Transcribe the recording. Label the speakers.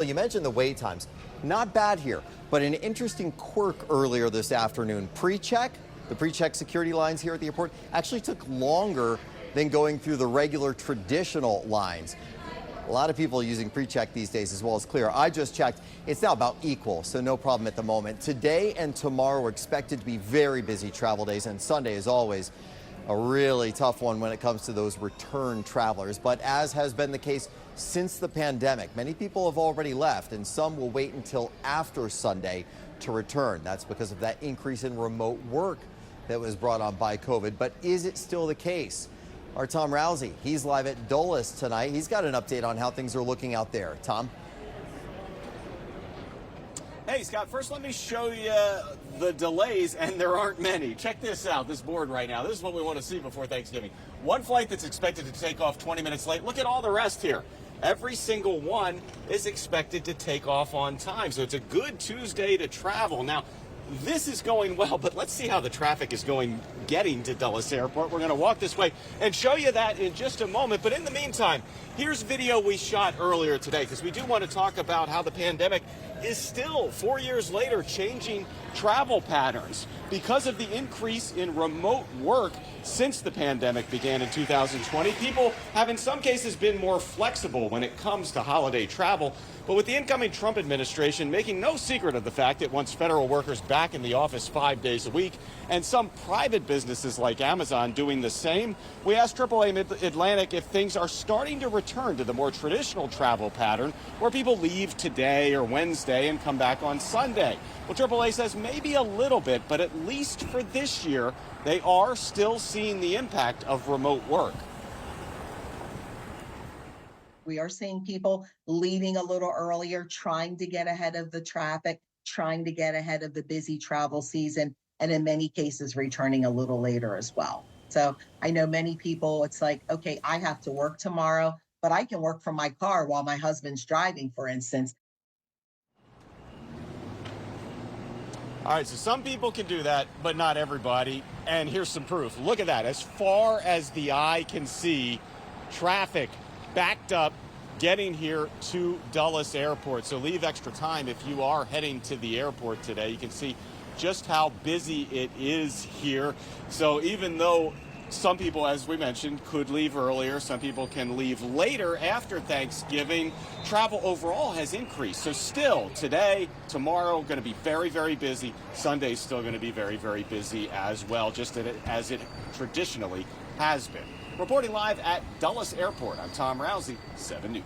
Speaker 1: You mentioned the wait times. Not bad here, but an interesting quirk earlier this afternoon. The pre-check security lines here at the airport actually took longer than going through the regular traditional lines. A lot of people using pre-check these days as well as clear. I just checked. It's now about equal, so no problem at the moment. Today and tomorrow are expected to be very busy travel days, and Sunday, as always, a really tough one when it comes to those return travelers. But as has been the case since the pandemic, many people have already left, and some will wait until after Sunday to return. That's because of that increase in remote work that was brought on by COVID. But is it still the case? Our Tom Rousey, he's live at Dulles tonight. He's got an update on how things are looking out there. Tom?
Speaker 2: Hey, Scott, first let me show you the delays, and there aren't many. Check this out, this board right now. This is what we want to see before Thanksgiving. One flight that's expected to take off 20 minutes late. Look at all the rest here. Every single one is expected to take off on time, so it's a good Tuesday to travel. Now, this is going well, but let's see how the traffic is getting to Dulles Airport. We're going to walk this way and show you that in just a moment. But in the meantime, here's video we shot earlier today, because we do want to talk about how the pandemic is still, 4 years later, changing travel patterns. Because of the increase in remote work since the pandemic began in 2020, people have in some cases been more flexible when it comes to holiday travel. But with the incoming Trump administration making no secret of the fact it wants federal workers back in the office 5 days a week, and some private businesses like Amazon doing the same, we asked AAA Mid-Atlantic if things are starting to return to the more traditional travel pattern where people leave today or Wednesday and come back on Sunday. Well, AAA says maybe a little bit, but at least for this year, they are still seeing the impact of remote work.
Speaker 3: We are seeing people leaving a little earlier, trying to get ahead of the traffic, trying to get ahead of the busy travel season, and in many cases, returning a little later as well. So I know many people, it's like, okay, I have to work tomorrow, but I can work from my car while my husband's driving, for instance.
Speaker 2: All right, so some people can do that, but not everybody. And here's some proof. Look at that. As far as the eye can see, traffic backed up getting here to Dulles Airport. So leave extra time if you are heading to the airport today. You can see just how busy it is here. So even though some people, as we mentioned, could leave earlier, some people can leave later after Thanksgiving, travel overall has increased. So still, today, tomorrow, going to be very, very busy. Sunday's still going to be very, very busy as well, just as it traditionally has been. Reporting live at Dulles Airport, I'm Tom Rousey, 7 News.